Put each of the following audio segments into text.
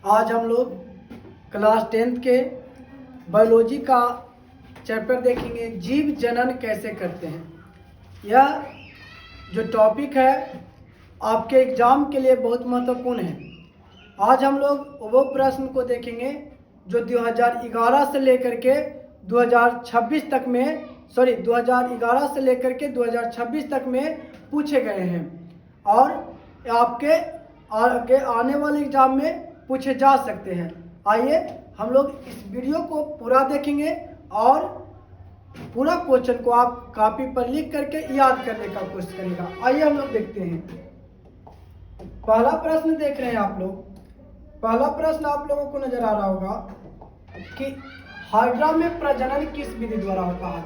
आज हम लोग क्लास 10th के बायोलॉजी का चैप्टर देखेंगे, जीव जनन कैसे करते हैं। यह जो टॉपिक है आपके एग्ज़ाम के लिए बहुत महत्वपूर्ण है। आज हम लोग वो प्रश्न को देखेंगे जो 2011 से लेकर के 2026 तक में 2011 से लेकर के 2026 तक में पूछे गए हैं और आपके आगे आने वाले एग्जाम में पूछे जा सकते हैं। आइए हम लोग इस वीडियो को पूरा देखेंगे और पूरा क्वेश्चन को आप कॉपी पर लिख करके याद करने का कोशिश करेगा। आइए हम लोग देखते हैं। पहला प्रश्न देख रहे हैं आप लोग। पहला प्रश्न आप लोगों को नजर आ रहा होगा कि हाइड्रा में प्रजनन किस विधि द्वारा होता है।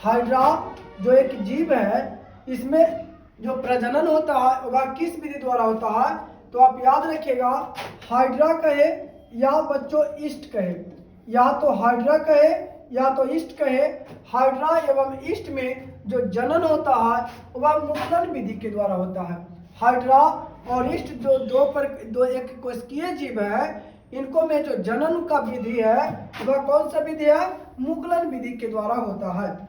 हाइड्रा जो एक जीव है, इसमें जो प्रजनन होता है वह किस विधि द्वारा होता है। तो आप याद रखिएगा, हाइड्रा कहे या बच्चों ईस्ट कहे, या तो हाइड्रा कहे या तो ईस्ट कहे, हाइड्रा एवं ईस्ट में जो जनन होता है वह मुक्लन विधि के द्वारा होता है। हाइड्रा और ईस्ट जो दो एक कोशिकीय जीव है, इनको में जो जनन का विधि है वह कौन सा विधि है? मुक्लन विधि के द्वारा होता है।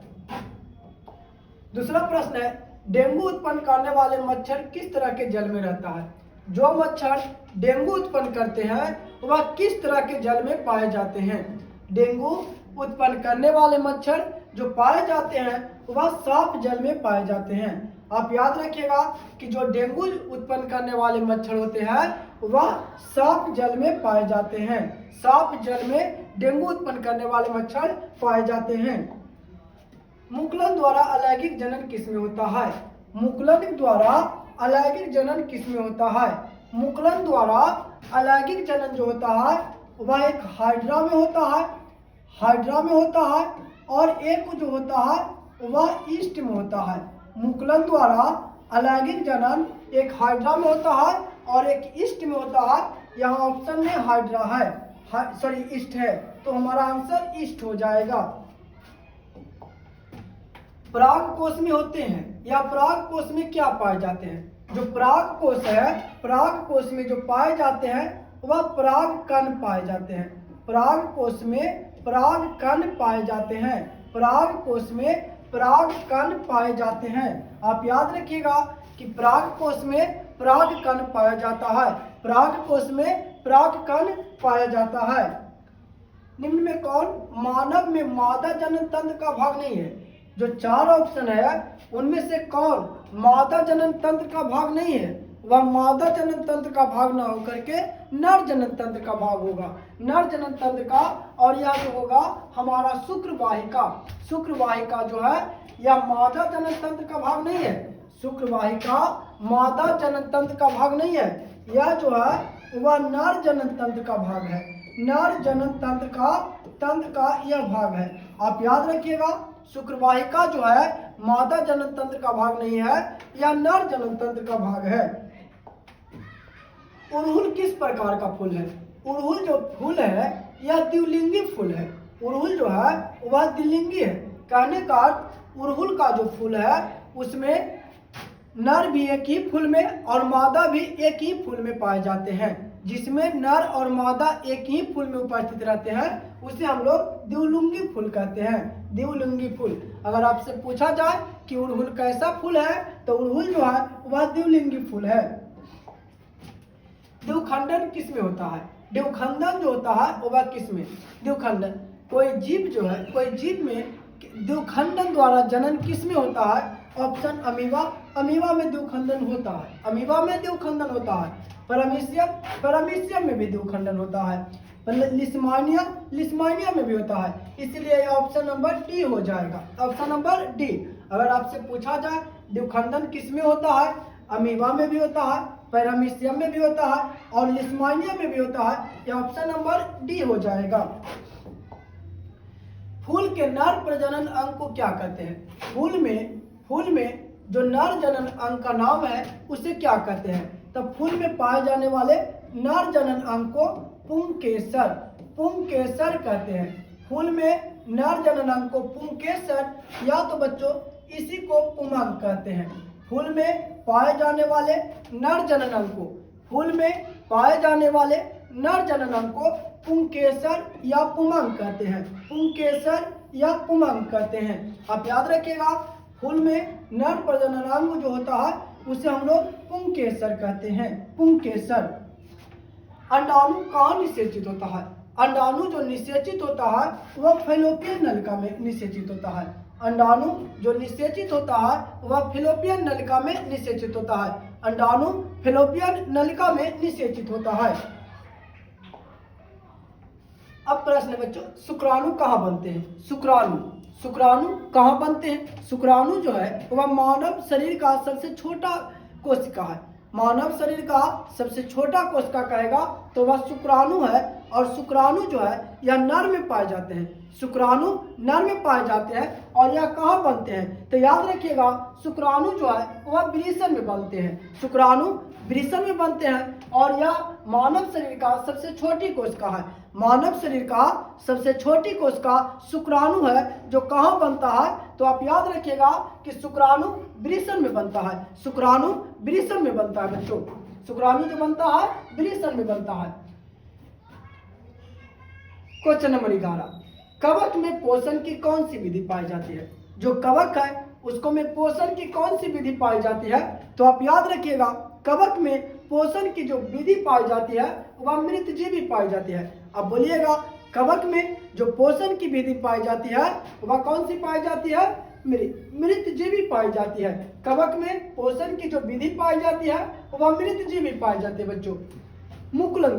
दूसरा प्रश्न है, डेंगू उत्पन्न करने वाले मच्छर किस तरह के जल में रहता है। जो मच्छर डेंगू उत्पन्न करते हैं वह किस तरह के जल में पाए जाते हैं। डेंगू उत्पन्न करने वाले मच्छर जो पाए जाते हैं वह साफ जल में पाए जाते हैं। आप याद रखिएगा कि जो डेंगू उत्पन्न करने वाले मच्छर होते हैं वह साफ जल में पाए जाते हैं। साफ जल में डेंगू उत्पन्न करने वाले मच्छर पाए जाते हैं। मुकुलन द्वारा अलैंगिक जनन किसमें होता है। मुकुलन द्वारा अलैंगिक जनन किसमें होता है। मुकुलन द्वारा अलैंगिक जनन जो होता है वह एक हाइड्रा में होता है, हाइड्रा में होता है, और एक जो होता है वह ईस्ट में होता है। मुकुलन द्वारा अलैंगिक जनन एक हाइड्रा में होता है और एक ईस्ट में होता है। यहाँ ऑप्शन में हाइड्रा है, ईस्ट है, तो हमारा आंसर ईस्ट हो जाएगा। पराग कोश में होते हैं या पराग कोश में क्या पाए जाते हैं। जो पराग कोश है, पराग कोश में जो पाए जाते हैं वह पराग कण पाए जाते हैं। पराग कोश में पराग कण पाए जाते हैं। पराग कोश में पराग कण पाए जाते हैं। आप याद रखिएगा कि पराग कोश में पराग कण पाया जाता है। पराग कोश में पराग कण पाया जाता है। निम्न में कौन मानव में मादा जनन तंत्र का भाग नहीं है। जो चार ऑप्शन है उनमें से कौन मादा जनन तंत्र का भाग नहीं है। वह मादा जनन तंत्र का भाग ना होकर के नर जनन तंत्र का भाग होगा। नर जनन तंत्र का, और यह जो होगा हमारा शुक्रवाहिका। शुक्रवाहिका जो है यह मादा जनन तंत्र का भाग नहीं है। शुक्रवाहिका मादा जनन तंत्र का भाग नहीं है। यह जो है वह नर जनन तंत्र का भाग है। नर जनन तंत्र का यह भाग है। आप याद रखिएगा, शुक्रवाहिका जो है मादा जनन तंत्र का भाग नहीं है, यह नर जनन तंत्र का भाग है। उड़हुल किस प्रकार का फूल है। उड़हुल जो फूल है यह द्विलिंगी फूल है। उड़हुल जो है वह द्विलिंगी है। कहने का उड़हुल का जो फूल है उसमें नर भी एक ही फूल में और मादा भी एक ही फूल में पाए जाते हैं। जिसमें नर और मादा एक ही फूल में उपस्थित रहते हैं उसे हम लोग द्विलिंगी फूल कहते हैं। द्विलिंगी फूल। अगर आपसे पूछा जाए कि उड़हुल कैसा फूल है तो उड़हुल जो है वह द्विलिंगी फूल है। द्विखंडन किस में होता है। द्विखंडन जो होता है वह किस में। द्विखंडन कोई जीव जो है, कोई जीव में द्विखंडन द्वारा जनन किस में होता है। Option amoeba. अमीबा में द्विखंडन होता है। अमीबा में द्विखंडन होता है। पैरामीशियम में भी द्विखंडन होता है। लिस्मानिया में भी होता है। इसलिए ऑप्शन नंबर डी हो जाएगा। Option number D. अगर आपसे पूछा जाए द्विखंडन किस में होता है, अमीबा में भी होता है, पैरामीशियम में भी होता है और लिस्मानिया में भी होता है, यह ऑप्शन नंबर डी हो जाएगा। फूल के नर प्रजनन अंग को क्या कहते हैं। फूल में जो नर जनन अंग का नाम है उसे क्या कहते हैं। तब फूल में पाए जाने वाले नर जनन अंग को पुंकेसर कहते हैं। फूल में नर जनन अंग को पुंकेसर या तो बच्चों इसी को पुमंग कहते हैं। फूल में पाए जाने वाले नर जनन अंग को, फूल में पाए जाने वाले नर जननांग को पुंकेसर या पुमंग कहते हैं। पुंकेसर या पुमंग कहते हैं। आप याद रखिएगा, फूल में नर प्रजननांग जो होता है उसे हम लोग पुंकेसर कहते हैं। पुंकेसर। अंडाणु कहाँ निषेचित होता है? अंडाणु जो निषेचित होता है वह फैलोपियन नलिका में निषेचित होता है। अंडाणु जो निषेचित होता है वह फैलोपियन नलिका में निषेचित होता है। अंडाणु फैलोपियन नलिका में निषेचित होता है। अब प्रश्न है बच्चों, शुक्राणु कहाँ बनते हैं? शुक्राणु कहाँ बनते हैं? शुक्राणु जो है वह मानव शरीर का सबसे छोटा कोशिका है। मानव शरीर का सबसे छोटा कोशिका कहेगा तो वह शुक्राणु है। और शुक्राणु जो है यह नर में पाए जाते हैं। शुक्राणु नर में पाए जाते हैं। और यह कहाँ बनते हैं? तो याद रखिएगा, शुक्राणु जो है वह वृषण में बनते हैं। शुक्राणु वृषण में बनते हैं। और यह मानव शरीर का सबसे छोटी कोशिका है। मानव शरीर का सबसे छोटी कोशिका शुक्राणु है, जो कहाँ बनता है? तो आप याद रखिएगा कि शुक्राणु वृषण में बनता है। शुक्राणु वृषण में बनता है बच्चों। शुक्राणु जो बनता है वृषण में बनता है। क्वेश्चन नंबर 11, कवक में पोषण की कौन सी विधि पाई जाती है? जो कवक है उसको में पोषण की कौन सी विधि पाई जाती है? तो आप याद रखिएगा, कवक में पोषण की जो विधि पाई जाती है वह मृतजीवी पाई जाती है। अब बोलिएगा, कवक में जो पोषण की विधि पाई जाती है वह कौन सी पाई जाती है? मृतजीवी पाई जाती है। कवक में पोषण की जो विधि पाई जाती है वह मृतजीवी पाई जाती है बच्चों। मुकुलन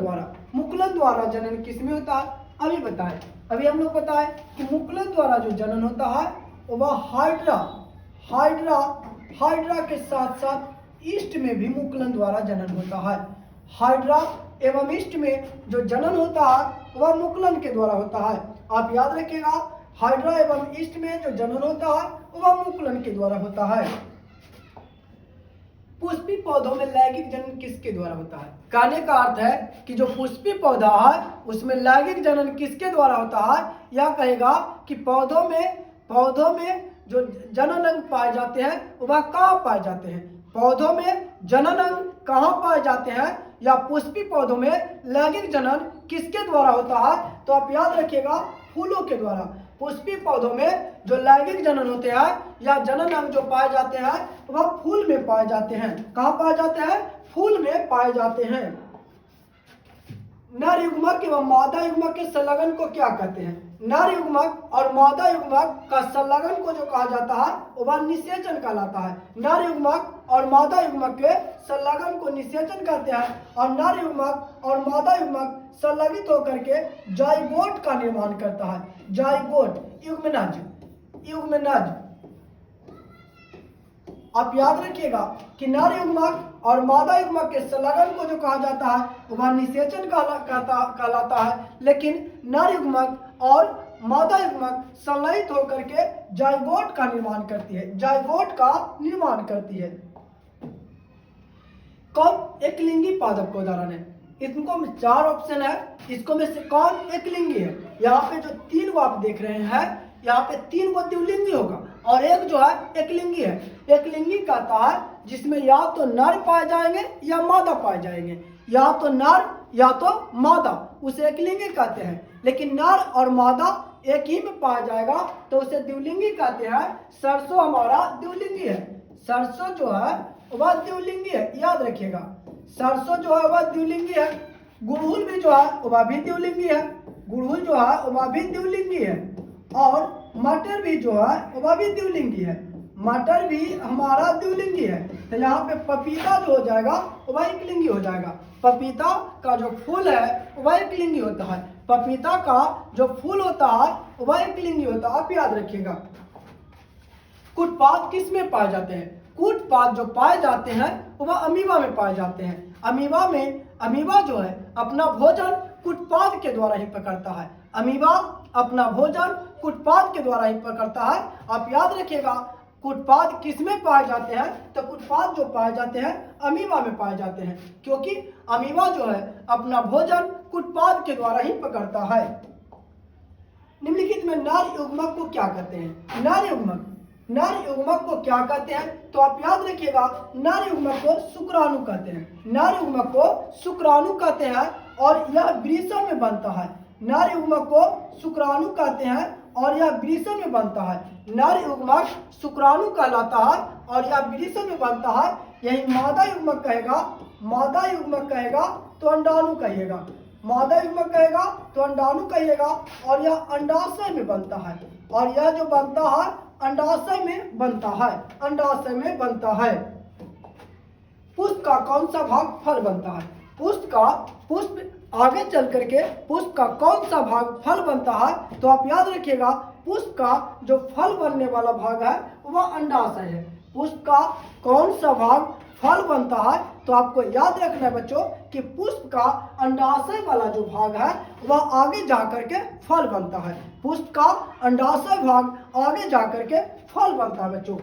द्वारा जनन किसमें होता है? अभी बताएं। अभी हम लोग बताएं कि मुकुलन द्वारा जो जनन होता है वह हाइड्रा के साथ साथ ईस्ट में भी मुकुलन द्वारा जनन होता है। हाइड्रा एवं ईस्ट में जो जनन होता है वह मुकुलन के द्वारा होता है। आप याद रखिएगा, हाइड्रा एवं ईस्ट में जो जनन होता है वह मुकुलन के द्वारा होता है। पुष्पी पौधों में लैंगिक जनन किसके द्वारा होता है? कहने का अर्थ है कि जो पुष्पी पौधा है उसमें लैंगिक जनन किसके द्वारा होता है? यह कहेगा कि पौधों में जो जनन अंग पाए जाते हैं वह कहाँ पाए जाते हैं? पौधों में जनन अंग कहाँ पाए जाते हैं? या पुष्पी पौधों में लैंगिक जनन किसके द्वारा होता है? तो आप याद रखिएगा, फूलों के द्वारा। पुष्पी पौधों में जो लैंगिक जनन होते हैं या जनन अंग जो पाए जाते हैं वह फूल में पाए जाते हैं। कहाँ पाए जाते हैं? फूल में पाए जाते हैं। नर युग्मक एवं मादा युग्मक के संलग्न को क्या कहते हैं? नर युग्मक और मादा युग्मक का संलग्न को जो कहा जाता है वह निषेचन कहलाता है। नर युग्मक और मादा युग्मक के संलग्न को निषेचन कहते हैं। और नर युग्मक और मादा युग्मक संलगित होकर के जाइगोट का निर्माण करता है। जाइगोट, युग्मनज। आप याद रखिएगा कि नर युग्मक और मादा युग्मक के संलग्न को जो कहा जाता है वह निषेचन कहलाता है। लेकिन नर युग्मक और मादा युग्मक संलगित होकर के जाइगोट का निर्माण करती है। जाइगोट का निर्माण करती है। कौन एकलिंगी पादप का उदाहरण है? इनको में 4 ऑप्शन है। इसको में से कौन एकलिंगी है? यहाँ पे जो 3 को आप देख रहे हैं, यहाँ पे 3 को द्विलिंगी होगा और एक जो है एकलिंगी है। एकलिंगी कहता है जिसमें या तो नर पाए जाएंगे या मादा पाए जाएंगे। या तो नर या तो मादा, उसे एकलिंगी कहते हैं। लेकिन नर और मादा एक ही में पाया जाएगा तो उसे द्विलिंगी कहते हैं। सरसों हमारा द्विलिंगी है। सरसों जो है वह द्विलिंगी है, याद रखिएगा। सरसों जो है वह द्विलिंगी है। गुड़हल भी जो है वह भी द्विलिंगी है। गुड़हल जो है वह भी द्विलिंगी है। और मटर भी जो है वह भी द्विलिंगी है। मटर भी हमारा द्विलिंगी है। तो यहाँ पे पपीता जो हो जाएगा वह एकलिंगी हो जाएगा। पपीता का जो फूल है वह एकलिंगी होता है। पपीता का जो फूल होता है वह एकलिंगी होता है। आप याद रखिएगा। कुटपाद किस में पाए जाते हैं? कुटपाद जो पाए जाते हैं वह अमीबा में पाए जाते हैं। अमीबा जो है अपना भोजन कुटपाद के द्वारा ही पकड़ता है। अमीबा अपना भोजन कुटपाद के द्वारा ही पकड़ता है। आप याद रखिएगा, कुटपाद किस में पाए जाते हैं? तो कुटपाद जो पाए जाते हैं अमीबा में पाए जाते हैं, क्योंकि अमीबा जो है अपना भोजन कुटपाद के द्वारा ही पकड़ता है। निम्नलिखित में नर युग्मक को क्या कहते हैं? नर युग्मक को क्या कहते हैं? तो आप याद रखिएगा, नर युग्मक को शुक्राणु कहते हैं। नर युग्मक को शुक्राणु कहते हैं। और यह वृषण में बनता है। नर युग्मक को शुक्राणु कहते हैं और यह वृषण में बनता है। नर युग्मक शुक्राणु कहलाता है और यह वृषण में बनता है। यही मादा युग्मक कहेगा तो अंडाणु कहिएगा, मादा युग्मक कहेगा तो अंडाणु कहिएगा और यह अंडाशय में बनता है। और यह जो बनता है अंडाशय में बनता है, अंडाशय में बनता है। पुष्प का कौन सा भाग फल बनता है? पुष्प आगे चल करके पुष्प का कौन सा भाग फल बनता है? तो आप याद रखिएगा, पुष्प का जो फल बनने वाला भाग है वह अंडाशय है। पुष्प का कौन सा भाग फल बनता है? तो आपको याद रखना है बच्चों कि पुष्प का अंडाशय वाला जो भाग है वह आगे जाकर के फल बनता है। पुष्प का अंडाशय भाग आगे जाकर के फल बनता है बच्चों।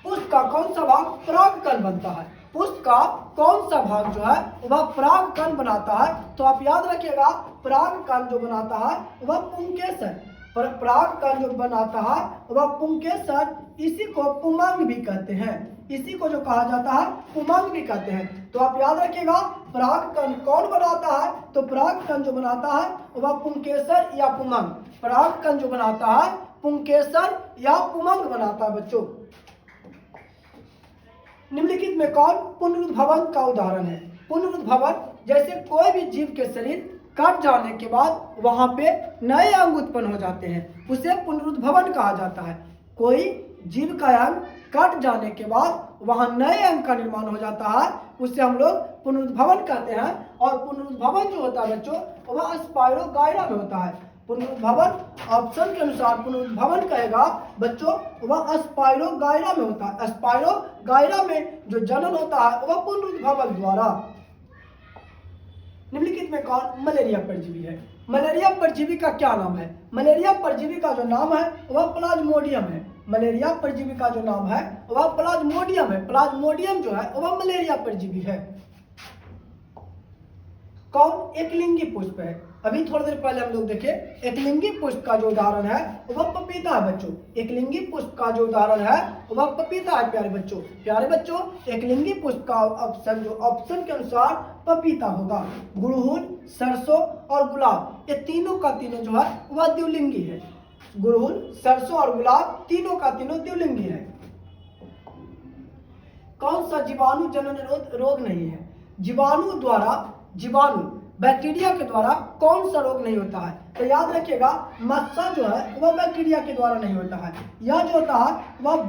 पुष्प का कौन सा भाग परागकण बनता है? पुष्प का कौन सा भाग जो है वह परागकण बनाता है? तो आप याद रखिएगा, परागकण जो बनाता है वह पुंकेसर है। परागकण जो बनाता है वह पुंकेसर, इसी को पुमंग भी कहते हैं। इसी को जो कहा जाता है पुमंग भी कहते हैं। तो आप याद रखिएगा, परागकण कौन बनाता है? तो परागकण जो बनाता है वह पुंकेसर या पुमंग। परागकण जो बनाता है पुंकेसर या पुमंग बनाता है बच्चों। निम्नलिखित में कौन पुनरुद्भवन का उदाहरण है? पुनरुद्भवन जैसे कोई भी जीव के शरीर कट जाने के बाद वहां पे नए अंग उत्पन्न हो जाते हैं, उसे पुनरुद्भवन कहा जाता है। कोई जीव का अंग कट जाने के बाद वहां नए अंग का निर्माण हो जाता है, उसे हम लोग पुनरुद्भवन कहते हैं। और पुनरुद्भवन जो होता है बच्चों वह स्पाइरोगाइरा में होता है। पुनरुद्भवन ऑप्शन के अनुसार पुनरुद्भवन कहेगा बच्चों वह स्पाइरोगाइरा में होता है। स्पाइरोगाइरा में जो जनन होता है वह पुनरुद्भवन द्वारा। निम्नलिखित में कौन मलेरिया परजीवी है? मलेरिया परजीवी का क्या नाम है? मलेरिया परजीवी का जो नाम है वह प्लाज्मोडियम है। मलेरिया परजीवी का जो नाम है वह प्लाज्मोडियम है। प्लाज्मोडियम जो है वह मलेरिया परजीवी है। कौन एकलिंगी पुष्प है? अभी थोड़ी देर पहले हम लोग देखे एकलिंगी पुष्प का जो उदाहरण है वह पपीता है बच्चों। एकलिंगी पुष्प का जो उदाहरण है वह पपीता है प्यारे बच्चों। प्यारे बच्चों, एकलिंगी पुष्प का ऑप्शन के अनुसार पपीता होगा। गुड़हल, सरसों और गुलाब ये तीनों का तीनों जो है वह द्विलिंगी है। गुड़हल, सरसों और गुलाब तीनों का तीनों द्विलिंगी है। कौन सा जीवाणु जनन रोग नहीं है? जीवाणु बैक्टीरिया के द्वारा कौन सा रोग नहीं होता है? तो याद रखिएगा, मच्छर जो है वह बैक्टीरिया के द्वारा नहीं होता है। यह जो होता है वह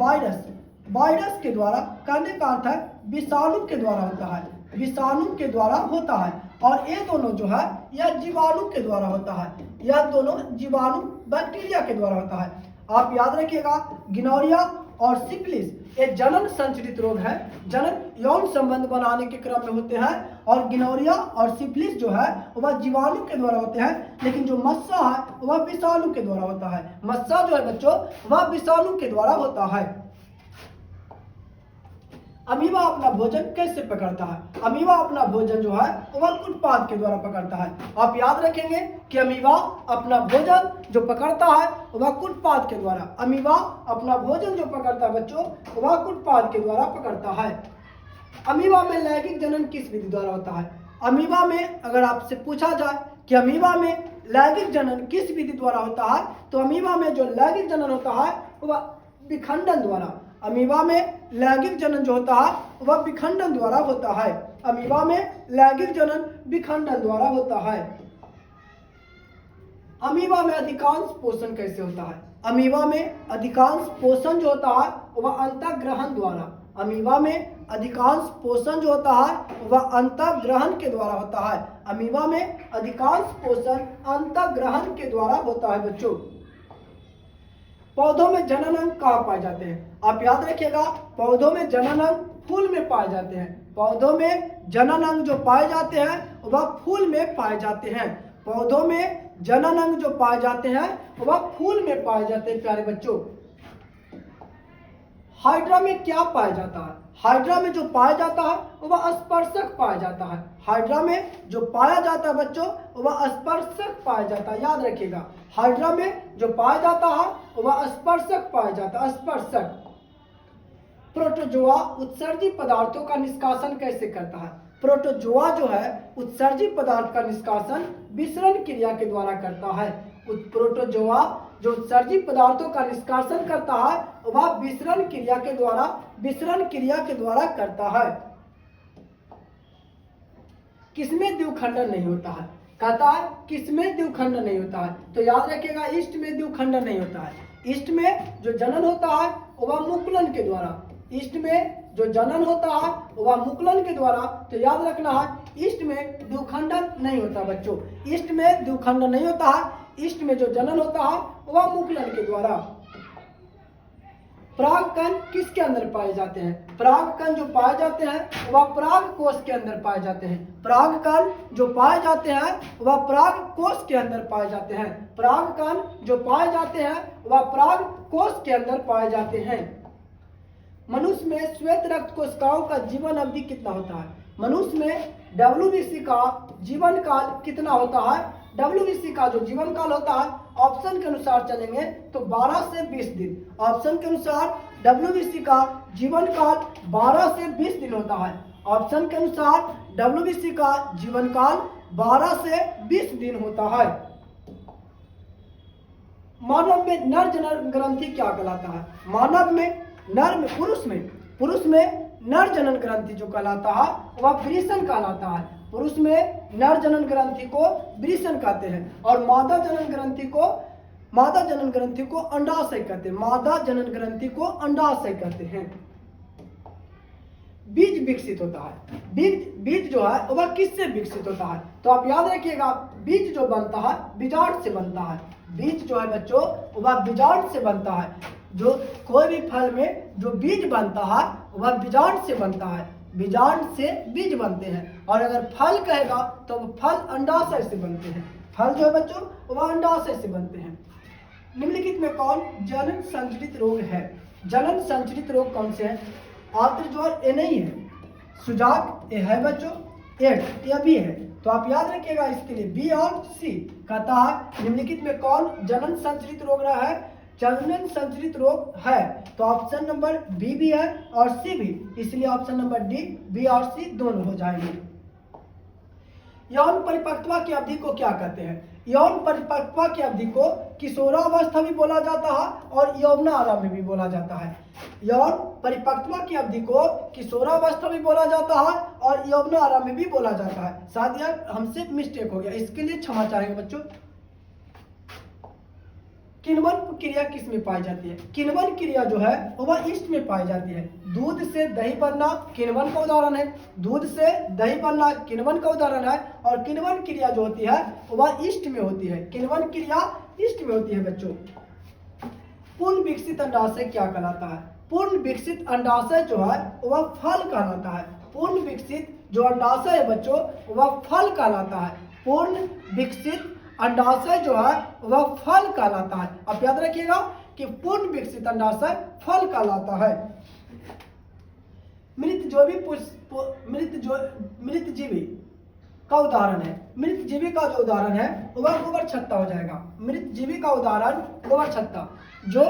वायरस के द्वारा, कहने का अर्थ है विषाणु के द्वारा होता है। विषाणु के द्वारा होता है। और ये दोनों जो है यह जीवाणु के द्वारा होता है। यह दोनों जीवाणु बैक्टीरिया के द्वारा होता है। आप याद रखिएगा, गिनोरिया और सिफिलिस ये जनन संचरित रोग है। जनन यौन संबंध बनाने के क्रम में होते हैं। और गिनोरिया और सिफिलिस जो है वह जीवाणु के द्वारा होते हैं, लेकिन जो मस्सा है वह विषाणु के द्वारा होता है। मस्सा जो है बच्चों वह विषाणु के द्वारा होता है। अमीबा अपना भोजन कैसे पकड़ता है? अमीबा अपना भोजन जो है वह उत्पाद के द्वारा पकड़ता है। आप याद रखेंगे कि अमीबा अपना भोजन जो पकड़ता है वह कुटपाद के द्वारा। अमीबा अपना भोजन जो पकड़ता है बच्चों वह कुटपाद के द्वारा पकड़ता है। अमीबा में लैंगिक जनन किस विधि द्वारा होता है? अमीबा में अगर आपसे पूछा जाए कि अमीबा में लैंगिक जनन किस विधि द्वारा होता है, तो अमीबा में जो लैंगिक जनन होता है वह विखंडन द्वारा। अमीबा में लैंगिक जनन जो होता है वह विखंडन द्वारा होता है। अमीबा में लैंगिक जनन विखंडन द्वारा होता है। अमीबा में अधिकांश पोषण कैसे होता है? अमीबा में अधिकांश पोषण जो होता है वह अंतःग्रहण द्वारा। अमीबा में अधिकांश पोषण जो होता है वह अंतःग्रहण के द्वारा होता है। अमीबा में अधिकांश पोषण अंतःग्रहण के द्वारा होता है बच्चों। पौधों में जनन अंग कहाँ पाए जाते हैं? आप याद रखिएगा, पौधों में जनन अंग फूल में पाए जाते हैं। पौधों में जनन अंग जो पाए जाते हैं वह फूल में पाए जाते हैं। पौधों में जनन अंग जो पाए जाते हैं वह फूल में पाए जाते हैं प्यारे बच्चों। हाइड्रा में क्या पाया जाता है? हाइड्रा में जो पाया जाता है वह स्पर्शक पाया जाता है। हाइड्रा में जो पाया जाता है बच्चों वह स्पर्शक पाया जाता है। याद रखिएगा, हाइड्रा में जो पाया जाता है वह स्पर्शक पाया जाता है। स्पर्शक। प्रोटोजोआ उत्सर्जी पदार्थों का निष्कासन कैसे करता है? प्रोटोजोआ जो है उत्सर्जित पदार्थ का निष्कासन विसरण क्रिया के द्वारा करता है। प्रोटोजोआ जो उत्सर्जित पदार्थों का निष्कासन करता है वह विसरण क्रिया के द्वारा करता है। किसमें द्विखंडन नहीं होता है? कहता है किसमें द्विखंडन नहीं होता है? तो याद रखिएगा ईस्ट में द्विखंडन नहीं होता है। ईस्ट में जो जनन होता है वह मुकुलन के द्वारा, ईस्ट में जो जनन होता है वह मुकुलन के द्वारा। तो याद रखना है ईस्ट में द्विखंडन नहीं होता बच्चों, ईस्ट में द्विखंडन नहीं होता है। ईस्ट में जो जनन होता है वह मुकुलन के द्वारा। परागकण किसके अंदर पाए जाते हैं? परागकण जो पाए जाते हैं वह पराग कोश के अंदर पाए जाते हैं। परागकण जो पाए जाते हैं वह पराग कोश के अंदर पाए जाते हैं। परागकण जो पाए जाते हैं वह पराग कोश के अंदर पाए जाते हैं। मनुष्य में श्वेत रक्त कोशिकाओं का जीवन अवधि कितना होता है? मनुष्य में WBC का जीवन काल कितना होता है? WBC का जो जीवन काल होता है ऑप्शन के अनुसार चलेंगे तो 12 से 20 दिन। ऑप्शन के अनुसार WBC का जीवन काल 12 से 20 दिन होता है। ऑप्शन के अनुसार WBC का जीवन काल 12 से 20 दिन होता है। मानव में नर जनन ग्रंथि क्या कहलाता है? मानव में पुरुष में नर जनन ग्रंथि जो कहलाता है वह वृषण कहलाता है। पुरुष में नर जनन ग्रंथि को वृषण कहते हैं और मादा जनन ग्रंथि को अंडाशय कहते हैं। मादा जनन ग्रंथि को अंडाशय कहते हैं। बीज विकसित होता है। बीज जो है वह किससे विकसित होता है? तो आप याद रखिएगा बीज जो बनता है बीजांड से बनता है। बीज जो है बच्चों वह बीजांड से बनता है। जो कोई भी फल में जो बीज बनता है वह बीजांड से बनता है। बीजांड से बीज बनते हैं और अगर फल कहेगा तो फल अंडाशय से बनते हैं। फल जो है बच्चों वह अंडाशय से बनते हैं। निम्नलिखित में कौन जनन संचरित रोग है? जनन संचरित रोग कौन से हैं? आर्द्रज्वर ए नहीं है, सुजाक ए है बच्चों, एड्स यह भी है। तो आप याद रखिएगा इसके लिए बी और सी। कहता है निम्नलिखित में कौन जनन संचरित रोग रहा है? जनन संचरित रोग है। तो ऑप्शन नंबर बी भी है और सी भी, इसलिए ऑप्शन नंबर डी, बी और सी दोनों हो जाएंगे। यौन परिपक्वता की अवधि को क्या कहते हैं? यौन परिपक्वता की अवधि को किशोरावस्था भी बोला जाता है और यौवनारंभ में भी बोला जाता है। यौन परिपक्वता की अवधि को किशोरावस्था भी बोला जाता है और यौवनारंभ में भी बोला जाता है। शायद यह हमसे मिस्टेक हो गया, इसके लिए क्षमा चाहेंगे बच्चों। किण्वन क्रिया किस में पाई जाती है? किण्वन क्रिया जो है वह ईस्ट में पाई जाती है। दूध से दही बनना किण्वन का उदाहरण है। दूध से दही बनना किण्वन का उदाहरण है और किण्वन क्रिया जो होती है वह ईस्ट में होती है। किण्वन क्रिया ईस्ट में होती है बच्चों। पूर्ण विकसित अंडाशय क्या कहलाता है? पूर्ण विकसित अंडाशय जो है वह फल कहलाता है। पूर्ण विकसित जो अंडाशय है बच्चों वह फल कहलाता है। पूर्ण विकसित अंडाशय जो है वह फल कहलाता है। आप याद रखिएगा कि पूर्ण विकसित अंडाशय फल कहलाता है। मृत जीवी का उदाहरण है। मृत जीवी का जो उदाहरण है वह गोबर छत्ता हो जाएगा। मृत जीवी का उदाहरण गोबर छत्ता, जो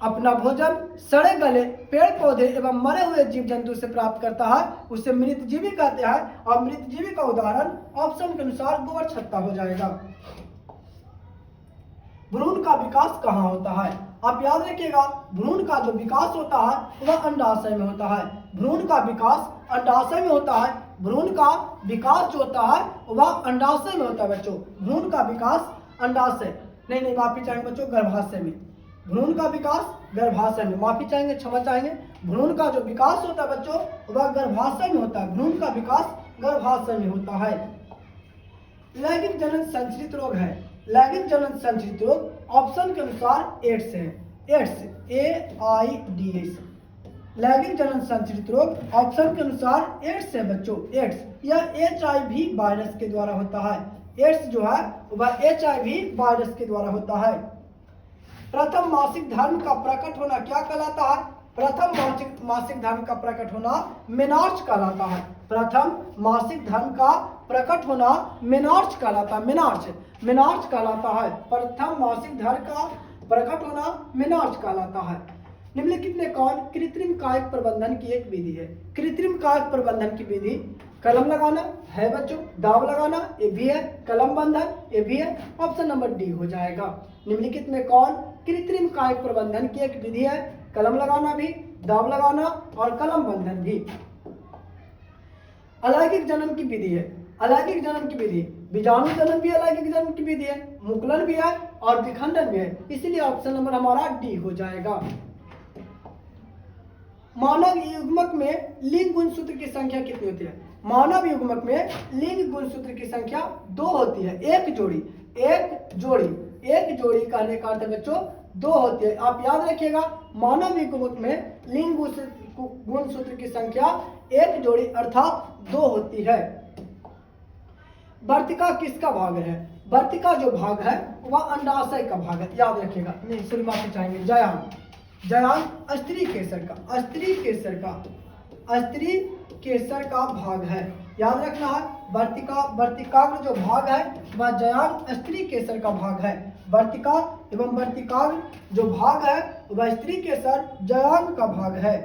अपना भोजन सड़े गले पेड़ पौधे एवं मरे हुए जीव जंतु से प्राप्त करता है उसे मृत जीवी कहते हैं और मृत जीवी का उदाहरण ऑप्शन के अनुसार गोबर छत्ता हो जाएगा। भ्रूण का विकास कहाँ होता है? आप याद रखिएगा भ्रूण का जो विकास होता है वह अंडाशय में होता है। भ्रूण का विकास अंडाशय में होता है। भ्रूण का विकास जो होता है वह अंडाशय में होता है बच्चों। भ्रूण का विकास अंडाशय नहीं माफी चाहेंगे बच्चों, गर्भाशय में। भ्रूण का विकास गर्भाशय में, माफी चाहेंगे, क्षमा चाहेंगे। भ्रूण का जो विकास होता है बच्चों वह गर्भाशय में होता है। भ्रूण का विकास गर्भाशय में होता है। लैंगिक जनन संचरित रोग है। लैंगिक जनन संचरित रोग ऑप्शन के अनुसार एड्स है। AIDS AIDS। लैंगिक जनन संचरित रोग ऑप्शन के अनुसार एड्स है बच्चों। एड्स यह HIV वायरस के द्वारा होता है। एड्स जो है वह HIV वायरस के द्वारा होता है। प्रथम मासिक धर्म का प्रकट होना क्या कहलाता है? प्रथम मासिक धर्म का प्रकट होना मेनार्च कहलाता है। प्रथम मासिक धर्म का प्रकट होना मेनार्च कहलाता है। मेनार्च कहलाता है। प्रथम मासिक धर्म का प्रकट होना मेनार्च कहलाता है। निम्नलिखित में कौन कृत्रिम कायक प्रबंधन की एक विधि है? कृत्रिम कायक प्रबंधन की विधि कलम लगाना है बच्चों, दाव लगाना ये भी है, कलम बंधन ये भी है। ऑप्शन नंबर डी हो जाएगा। निम्नलिखित में कौन कृत्रिम कायिक प्रबंधन की एक विधि है? कलम लगाना भी, दाव लगाना और कलम बंधन भी। अलैंगिक जन्म की विधि है। अलैंगिक जन्म की विधि, बीजाणु जन्म भी अलैंगिक जन्म की विधि है, मुकुलन भी है और विखंडन भी है, इसलिए ऑप्शन नंबर हमारा डी हो जाएगा। मानव युग्मक में लिंग गुणसूत्र की संख्या कितनी होती है? मानव युग्मक में लिंग गुणसूत्र की संख्या 2 होती है। एक जोड़ी कहने का अर्थ है बच्चों 2 होती है। आप याद रखिएगा, मानव युग्मक में लिंग गुणसूत्र की संख्या 1 जोड़ी अर्थात 2 होती है। वर्तिका किसका भाग है? वर्तिका जो भाग है वह अंडाशय का भाग है, याद रखिएगा। नहीं सॉरी माफी चाहेंगे, जयान स्त्री केसर का भाग है, याद रखना है। वर्तिकाग्र जो भाग है वह जयान स्त्री केसर का भाग है। वर्तिका एवं वर्तिकाग्र जो भाग है वह स्त्री केसर जयान का भाग है।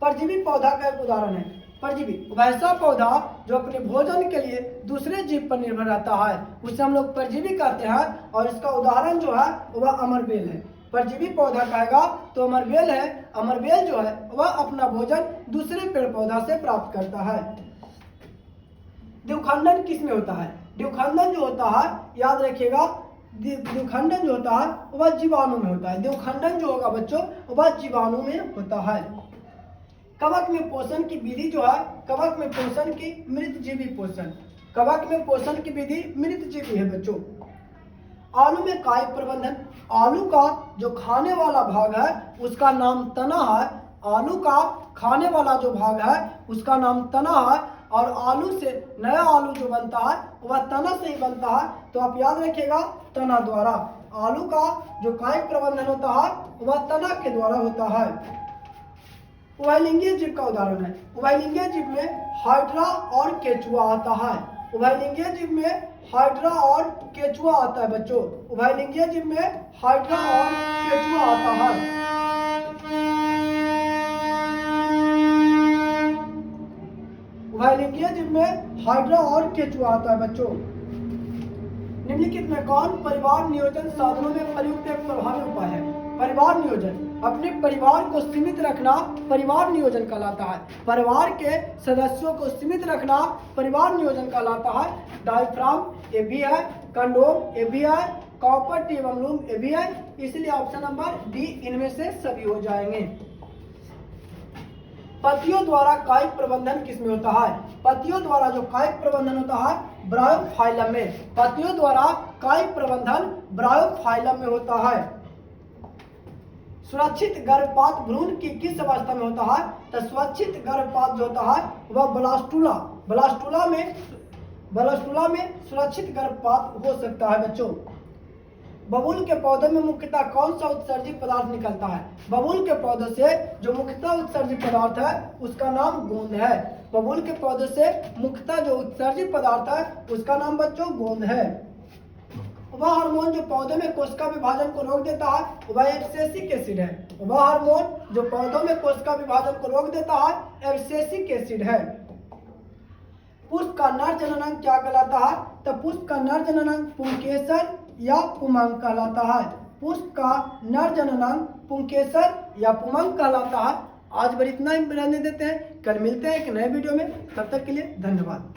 परजीवी पौधा का एक उदाहरण है। परजीवी वैसा पौधा जो अपने भोजन के लिए दूसरे जीव पर निर्भर रहता है, उसे हम लोग परजीवी कहते हैं। और इसका उदाहरण जो है वह अमरबेल है। परजीवी पौधा कहेगा तो अमरबेल है। अमरबेल जो है वह अपना भोजन दूसरे पेड़ पौधा से प्राप्त करता है। द्विखंडन किस में होता है? द्विखंडन जो होता है, याद रखिएगा, द्विखंडन जो होता है वह जीवाणु में होता है। द्विखंडन जो होगा बच्चों वह जीवाणु में होता है। कवक में पोषण की विधि जो है, कवक में पोषण की मृतजीवी पोषण, कवक में पोषण की विधि मृतजीवी है बच्चों। आलू में कायिक प्रबंधन, आलू का जो खाने वाला भाग है उसका नाम तना है। आलू का खाने वाला जो भाग है उसका नाम तना है। और आलू से नया आलू जो बनता है वह तना से ही बनता है, तो आप याद रखिएगा तना द्वारा। आलू का जो कायिक प्रबंधन होता है वह तना के द्वारा होता है। उभयलिंगीय जीव का उदाहरण है। उभयलिंगीय जीव में हाइड्रा और केचुआ आता है। उभयलिंगीय जीव में हाइड्रा और केचुआ आता है बच्चों। उभयलिंगीय जीव में हाइड्रा और केचुआ आता है। उभयलिंगीय जीव में हाइड्रा और केचुआ आता है बच्चों। निम्नलिखित में कौन परिवार नियोजन साधनों में प्रयुक्त एक प्रभावी उपाय है? परिवार नियोजन, अपने परिवार को सीमित रखना परिवार नियोजन कहलाता है। परिवार के सदस्यों को सीमित रखना परिवार नियोजन कहलाता है। डायफ्राम ये भी है, कंडोम ये भी है, कॉपर टी एवं लूम ये भी है, इसलिए ऑप्शन नंबर डी इनमें से सभी हो जाएंगे। पतियों द्वारा कायिक प्रबंधन किसमें होता है? पतियों द्वारा जो कायिक प्रबंधन होता है ब्रायोफाइलम में। पतियों द्वारा कायिक प्रबंधन ब्रायोफाइलम में होता है। सुरक्षित गर्भपात भ्रूण की किस अवस्था में होता है? तो सुरक्षित गर्भपात जो होता है वह ब्लास्टुला में सुरक्षित गर्भपात हो सकता है बच्चों। बबूल के पौधे में मुख्यतः कौन सा उत्सर्जित पदार्थ निकलता है? बबूल के पौधे से जो मुख्यतः उत्सर्जित पदार्थ है उसका नाम गोंद है। बबूल के पौधे से मुख्यतः जो उत्सर्जित पदार्थ है उसका नाम बच्चों गोंद है। वह हार्मोन जो पौधे में कोशिका विभाजन को रोक देता है वह एब्सिसिक एसिड है। वह हार्मोन जो पौधों में कोशिका विभाजन को रोक देता है एब्सिसिक एसिड है। पुष्प का नर जननांग क्या कहलाता है? तो पुष्प का नर जननांग पुंकेसर या पुमांग कहलाता है। पुष्प का नर जननांग पुंकेसर या पुमांग कहलाता है। आज भर इतना ही रहने देते हैं, कल मिलते हैं एक नए वीडियो में, तब तक के लिए धन्यवाद।